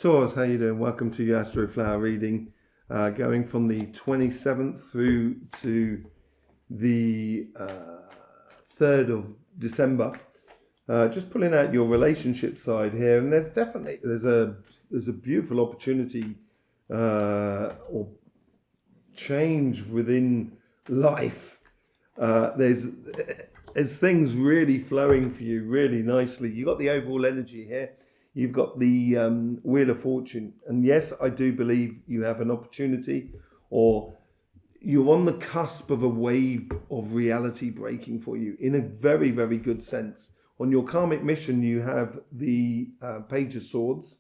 Taurus, how you doing? Welcome to your Astroflower reading, going from the 27th through to the 3rd of December. Just pulling out your relationship side here, and there's a beautiful opportunity or change within life. There's things really flowing for you really nicely. You've got the overall energy here. You've got the Wheel of Fortune. And yes, I do believe you have an opportunity, or you're on the cusp of a wave of reality breaking for you in a very, very good sense. On your karmic mission, you have the Page of Swords.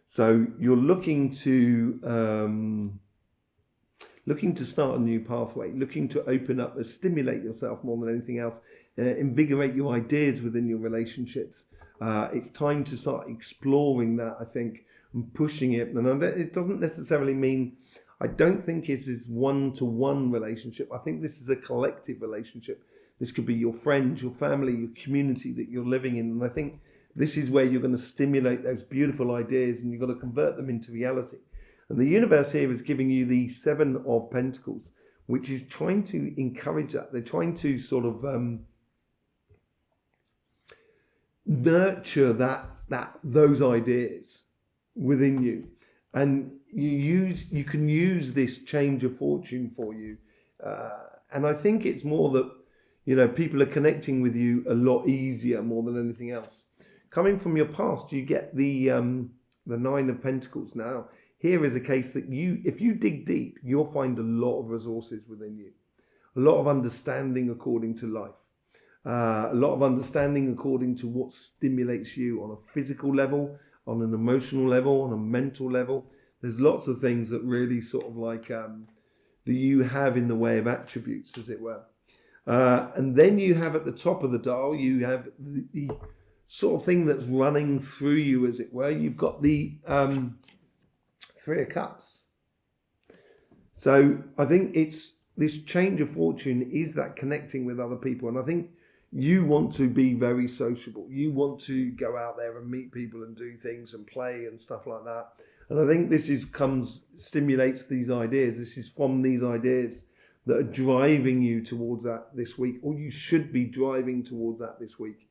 So you're looking to start a new pathway, looking to open up and stimulate yourself more than anything else, invigorate your ideas within your relationships. It's time to start exploring that, I think, and pushing it. And it doesn't necessarily mean, I don't think it's this one-to-one relationship. I think this is a collective relationship. This could be your friends, your family, your community that you're living in. And I think this is where you're going to stimulate those beautiful ideas, and you've got to convert them into reality. And the universe here is giving you the Seven of Pentacles, which is trying to encourage that. They're trying to sort of nurture those ideas within you, and you can use this change of fortune for you. And I think it's more that people are connecting with you a lot easier more than anything else. Coming from your past, you get the Nine of Pentacles. Now, here is a case that if you dig deep, you'll find a lot of resources within you, a lot of understanding according to life, a lot of understanding according to what stimulates you on a physical level, on an emotional level, on a mental level. There's lots of things that really sort of that you have in the way of attributes, as it were. And then you have at the top of the dial, you have the sort of thing that's running through you, as it were. You've got the Three of Cups. So I think it's this change of fortune is that connecting with other people. And I think you want to be very sociable. You want to go out there and meet people and do things and play and stuff like that. And I think this stimulates these ideas. This is from these ideas that are driving you towards that this week, or you should be driving towards that this week.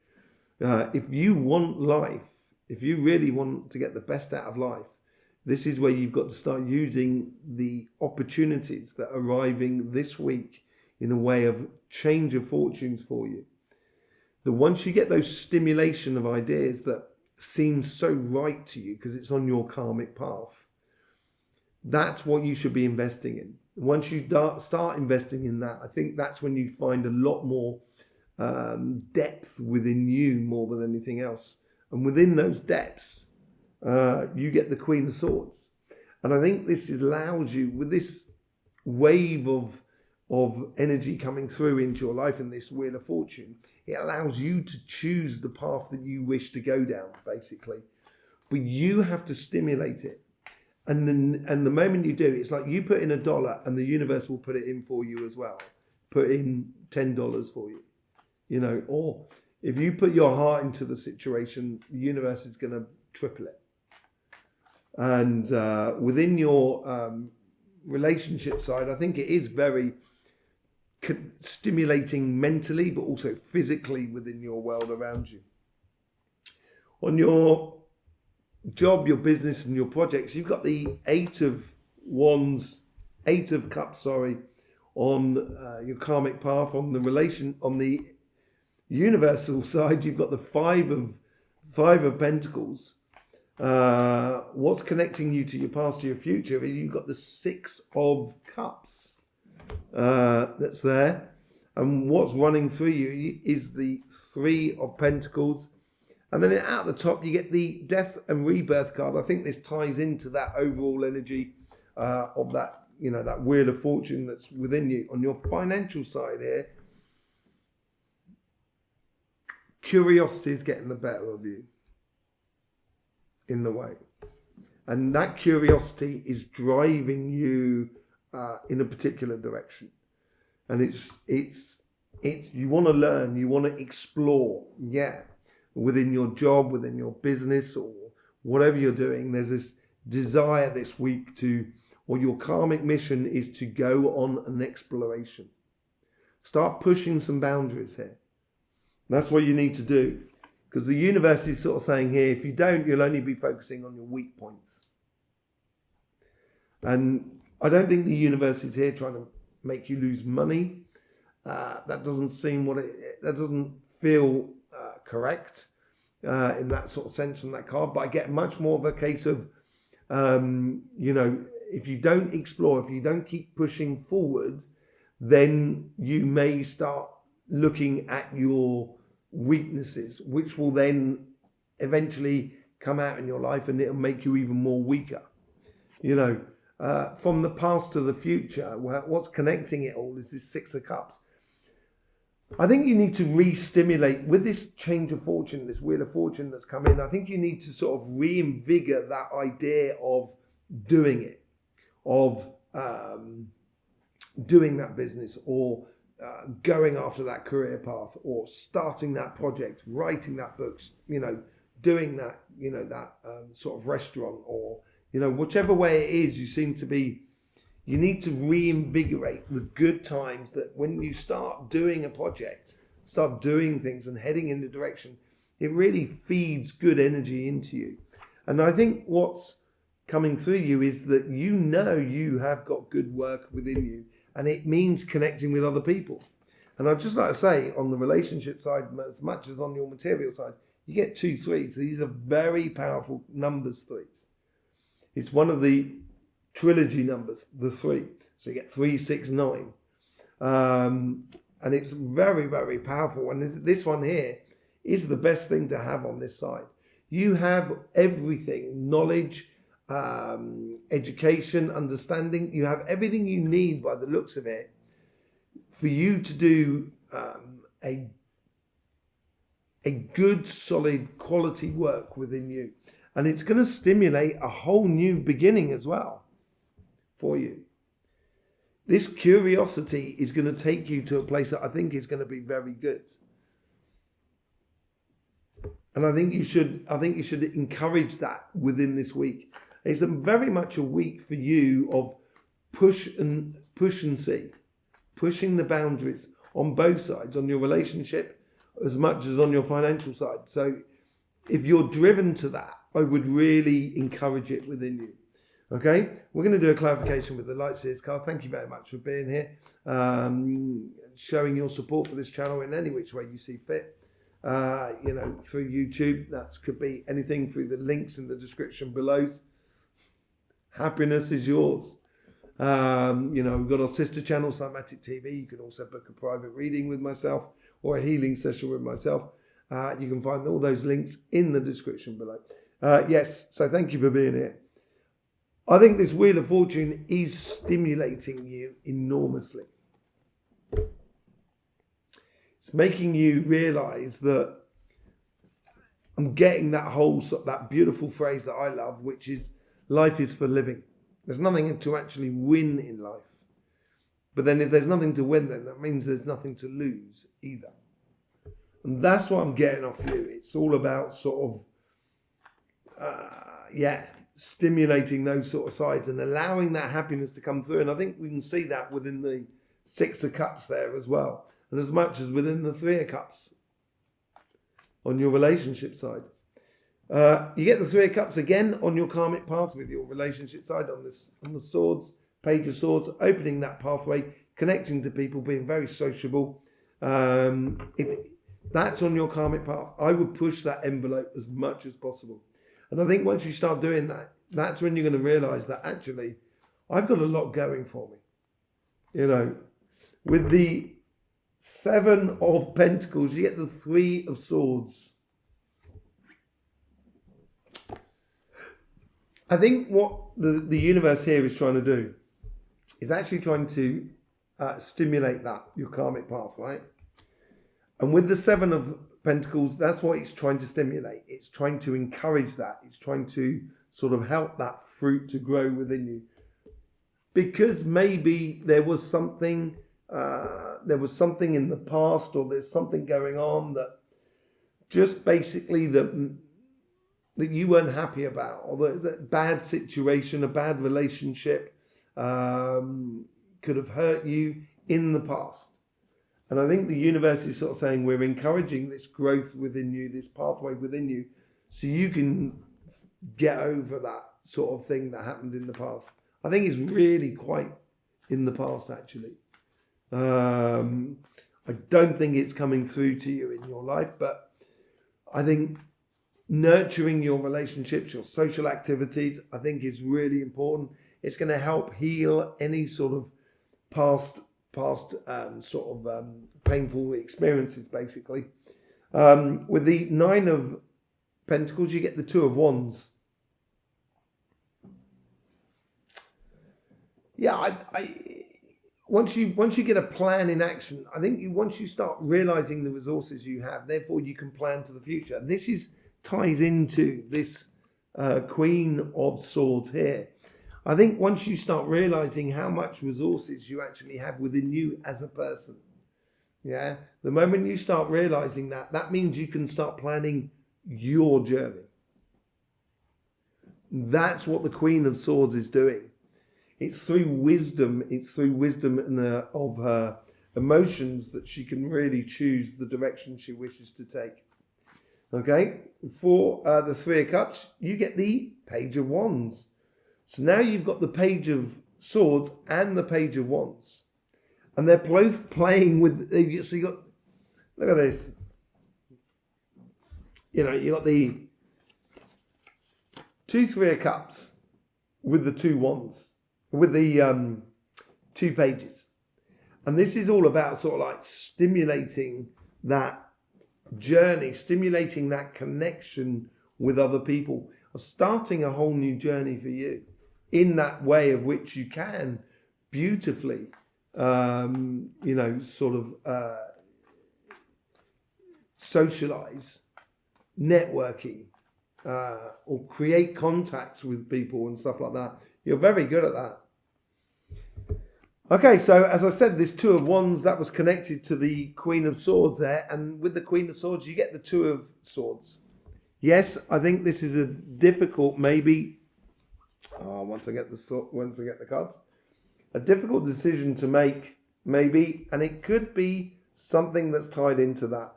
If you want life, if you really want to get the best out of life, this is where you've got to start using the opportunities that are arriving this week in a way of change of fortunes for you. That once you get those stimulation of ideas that seem so right to you because it's on your karmic path, that's what you should be investing in. Once you start investing in that, I think that's when you find a lot more depth within you more than anything else. And within those depths, you get the Queen of Swords. And I think this allows you, with this wave of energy coming through into your life in this Wheel of Fortune, it allows you to choose the path that you wish to go down, basically. But you have to stimulate it. And the moment you do, it's like you put in $1 and the universe will put it in for you as well. Put in $10 for you. Or if you put your heart into the situation, the universe is going to triple it. And within your relationship side, I think it is very stimulating mentally, but also physically within your world around you. On your job, your business, and your projects, you've got the Eight of Cups, on your karmic path. On the universal side, you've got the Five of Pentacles. What's connecting you to your past, to your future? You've got the Six of Cups that's there, and what's running through you is the Three of Pentacles. And then at the top you get the Death and Rebirth card. I think this ties into that overall energy of that that Wheel of Fortune that's within you. On your financial side here, curiosity is getting the better of you in the way, and that curiosity is driving you in a particular direction. And it's you want to learn, you want to explore, within your job, within your business, or whatever you're doing, there's this desire this week to, or your karmic mission is to go on an exploration. Start pushing some boundaries here. That's what you need to do. Because the universe is sort of saying here, if you don't, you'll only be focusing on your weak points. And I don't think the universe is here trying to make you lose money. That doesn't seem that doesn't feel correct in that sort of sense from that card. But I get much more of a case of, if you don't explore, if you don't keep pushing forward, then you may start looking at your weaknesses, which will then eventually come out in your life, and it'll make you even more weaker. From the past to the future, what's connecting it all is this Six of Cups. I think you need to re-stimulate with this change of fortune, this Wheel of Fortune that's come in. I think you need to sort of reinvigorate that idea of doing it, of doing that business, or going after that career path, or starting that project, writing that book, doing that, that sort of restaurant, or, whichever way it is, you need to reinvigorate the good times that when you start doing a project, start doing things and heading in the direction, it really feeds good energy into you. And I think what's coming through you is that you have got good work within you, and it means connecting with other people. And I'd just like to say, on the relationship side, as much as on your material side, you get 2 3s. These are very powerful numbers, 3s. It's one of the trilogy numbers, the 3. So you get 3, 6, 9. And it's very, very powerful. And this one here is the best thing to have on this side. You have everything, knowledge, education, understanding. You have everything you need by the looks of it for you to do a good, solid, quality work within you. And it's going to stimulate a whole new beginning as well for you. This curiosity is going to take you to a place that I think is going to be very good. And I think you should encourage that within this week. It's very much a week for you of push and see, pushing the boundaries on both sides, on your relationship as much as on your financial side. So if you're driven to that, I would really encourage it within you. Okay, we're going to do a clarification with the Light Seers card. Thank you very much for being here, showing your support for this channel in any which way you see fit. Through YouTube, that could be anything through the links in the description below. Happiness is yours. We've got our sister channel, CYMATIC TV. You can also book a private reading with myself or a healing session with myself. You can find all those links in the description below. So thank you for being here. I think this Wheel of Fortune is stimulating you enormously. It's making you realize that I'm getting that beautiful phrase that I love, which is life is for living. There's nothing to actually win in life. But then if there's nothing to win, then that means there's nothing to lose either. And that's what I'm getting off you. It's all about sort of, stimulating those sort of sides and allowing that happiness to come through. And I think we can see that within the Six of Cups there as well. And as much as within the 3 of Cups on your relationship side. You get the 3 of Cups again on your karmic path with your relationship side on the Swords, Page of Swords, opening that pathway, connecting to people, being very sociable. If that's on your karmic path, I would push that envelope as much as possible. And I think once you start doing that, that's when you're going to realize that actually I've got a lot going for me. With the 7 of Pentacles, you get the 3 of Swords. I think what the universe here is trying to do is actually trying to stimulate that, your karmic path, right? And with the 7 of Pentacles, that's what it's trying to stimulate. It's trying to encourage that. It's trying to sort of help that fruit to grow within you. Because maybe there was something in the past, or there's something going on that just basically that that you weren't happy about, or that a bad situation, a bad relationship could have hurt you in the past. And I think the universe is sort of saying we're encouraging this growth within you, this pathway within you, so you can get over that sort of thing that happened in the past. I think it's really quite in the past, actually. I don't think it's coming through to you in your life, but I think nurturing your relationships, your social activities, I think is really important. It's going to help heal any sort of past painful experiences, basically. With the 9 of Pentacles, you get the 2 of Wands. Yeah, once you get a plan in action, I think once you start realizing the resources you have, therefore you can plan to the future. And this ties into this Queen of Swords here. I think once you start realizing how much resources you actually have within you as a person, yeah, the moment you start realizing that, that means you can start planning your journey. That's what the Queen of Swords is doing. It's through wisdom. It's through wisdom of her emotions that she can really choose the direction she wishes to take. Okay, for the 3 of Cups, you get the Page of Wands. So now you've got the Page of Swords and the Page of Wands. And they're both playing with, so you got, look at this. You know, you got the 2 3 of Cups with the 2 Wands, with the 2 pages. And this is all about sort of like stimulating that journey, stimulating that connection with other people, of starting a whole new journey for you in that way of which you can beautifully, socialize, networking, or create contacts with people and stuff like that. You're very good at that. Okay, so as I said, this 2 of Wands, that was connected to the Queen of Swords there. And with the Queen of Swords, you get the 2 of Swords. Yes, I think this is a difficult, maybe, once I get the cards, a difficult decision to make, maybe, and it could be something that's tied into that.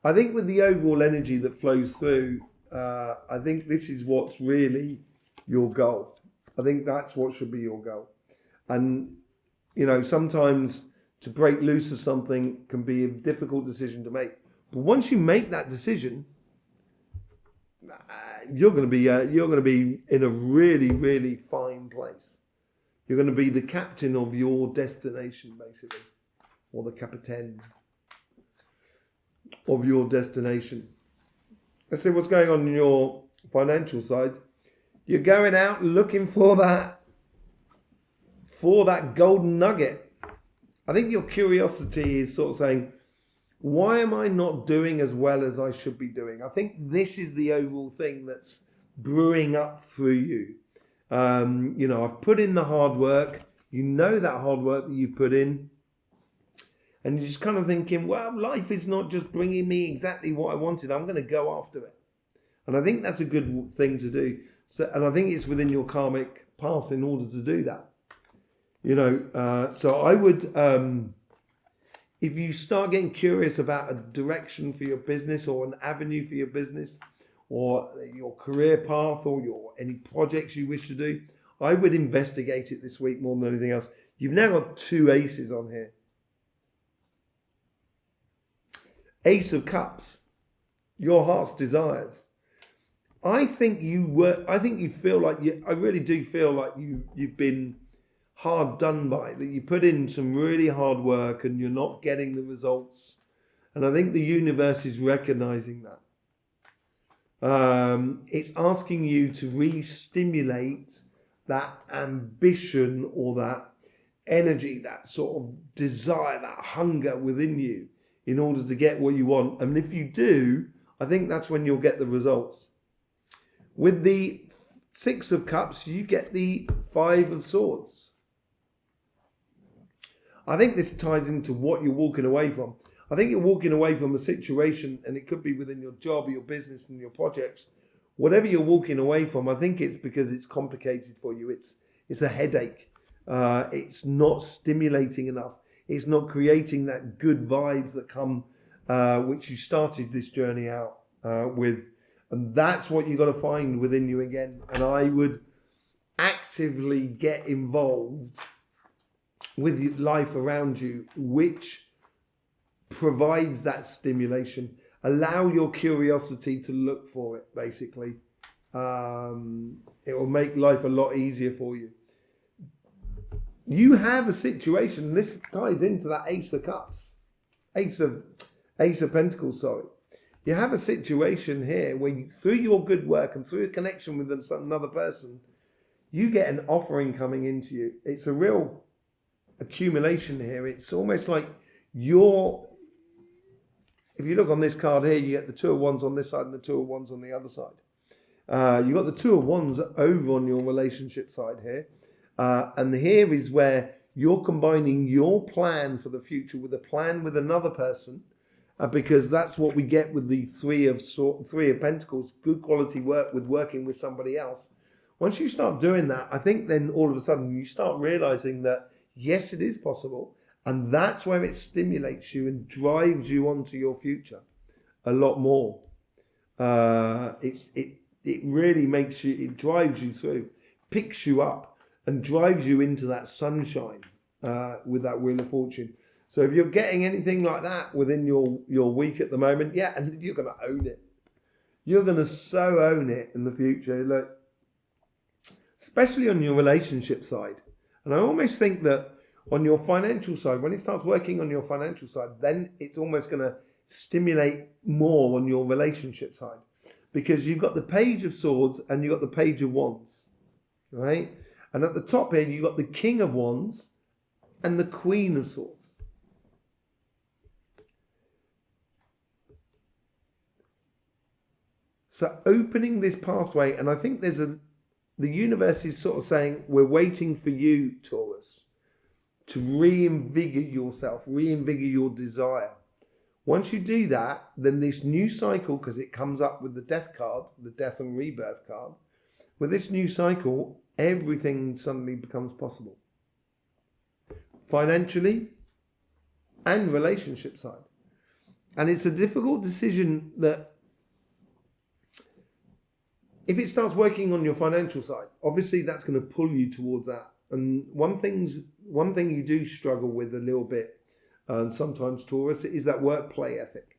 I think with the overall energy that flows through, I think this is what's really your goal. I think that's what should be your goal. And, you know, sometimes to break loose of something can be a difficult decision to make. But once you make that decision, you're going to be in a really, really fine place. You're going to be the captain of your destination, basically, or the capitaine of your destination. Let's see what's going on in your financial side. You're going out looking for that golden nugget. I think your curiosity is sort of saying, why am I not doing as well as I should be doing? I think this is the overall thing that's brewing up through you. I've put in the hard work. You know that hard work that you've put in. And you're just kind of thinking, well, life is not just bringing me exactly what I wanted. I'm going to go after it. And I think that's a good thing to do. So, and I think it's within your karmic path in order to do that. So I would, if you start getting curious about a direction for your business or an avenue for your business or your career path or any projects you wish to do, I would investigate it this week more than anything else. You've now got 2 aces on here. Ace of Cups, your heart's desires. I really do feel like you've been hard done by, that you put in some really hard work and you're not getting the results. And I think the universe is recognizing that. It's asking you to re-stimulate that ambition or that energy, that sort of desire, that hunger within you in order to get what you want. And if you do, I think that's when you'll get the results. With the 6 of Cups, you get the 5 of Swords. I think this ties into what you're walking away from. I think you're walking away from a situation, and it could be within your job, your business, and your projects. Whatever you're walking away from, I think it's because it's complicated for you. It's a headache. It's not stimulating enough. It's not creating that good vibes that come, which you started this journey out with. And that's what you've got to find within you again. And I would actively get involved with life around you, which provides that stimulation. Allow your curiosity to look for it, basically. It will make life a lot easier for you. You have a situation, and this ties into that Ace of Cups, Ace of Pentacles, sorry. You have a situation here where you, through your good work and through a connection with another person, you get an offering coming into you. It's a real accumulation here. It's almost like if you look on this card here, you get the Two of Wands on this side and the Two of Wands on the other side. You've got the Two of Wands over on your relationship side here. And here is where you're combining your plan for the future with a plan with another person, because that's what we get with the Three of Pentacles, good quality work with working with somebody else. Once you start doing that, I think then all of a sudden you start realizing that, yes, it is possible. And that's where it stimulates you and drives you onto your future a lot more. It really makes you, it drives you through, picks you up and drives you into that sunshine with that Wheel of Fortune. So if you're getting anything like that within your week at the moment, yeah, and you're going to own it. You're going to so own it in the future, look, especially on your relationship side. And I almost think that on your financial side, when it starts working on your financial side, then it's almost going to stimulate more on your relationship side. Because you've got the Page of Swords and you've got the Page of Wands, right? And at the top here, you've got the King of Wands and the Queen of Swords. So opening this pathway, and I think the universe is sort of saying, we're waiting for you, Taurus, to reinvigorate yourself, reinvigorate your desire. Once you do that, then this new cycle, because it comes up with the Death card, the Death and Rebirth card, with this new cycle, everything suddenly becomes possible. Financially and relationship side. And it's a difficult decision that if it starts working on your financial side, obviously that's going to pull you towards that. And one thing you do struggle with a little bit, sometimes Taurus, is that work play ethic.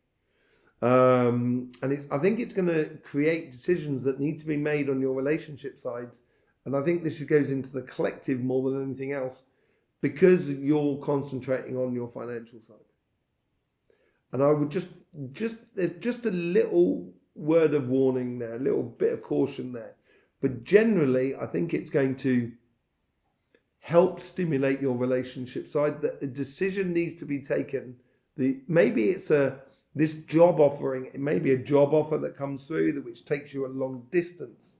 And I think it's going to create decisions that need to be made on your relationship sides. And I think this goes into the collective more than anything else, because you're concentrating on your financial side. And I would there's just a little word of warning there, a little bit of caution there. But generally, I think it's going to help stimulate your relationship side. That a decision needs to be taken. Maybe it's this job offering. It may be a job offer that comes through which takes you a long distance.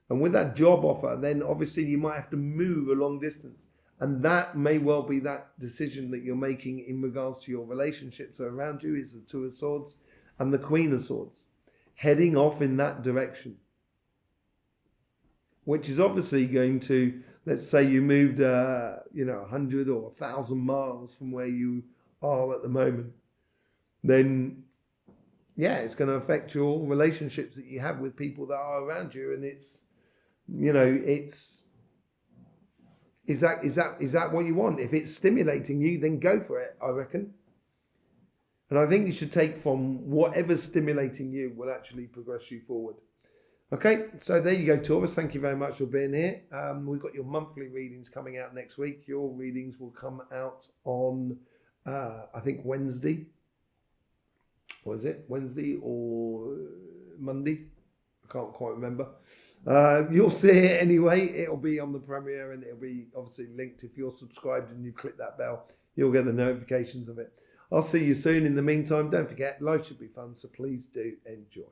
And with that job offer, then obviously you might have to move a long distance. And that may well be that decision that you're making in regards to your relationship. So around you is the Two of Swords and the Queen of Swords, heading off in that direction, which is obviously going to, let's say you moved, 100 or 1,000 miles from where you are at the moment, then, yeah, it's going to affect your relationships that you have with people that are around you. And it's, is that what you want? If it's stimulating you, then go for it, I reckon. And I think you should take from whatever's stimulating you will actually progress you forward. Okay, so there you go, Taurus. Thank you very much for being here. We've got your monthly readings coming out next week. Your readings will come out on, I think, Wednesday. What is it? Wednesday or Monday? I can't quite remember. You'll see it anyway. It'll be on the premiere and it'll be obviously linked. If you're subscribed and you click that bell, you'll get the notifications of it. I'll see you soon. In the meantime, don't forget, life should be fun, so please do enjoy.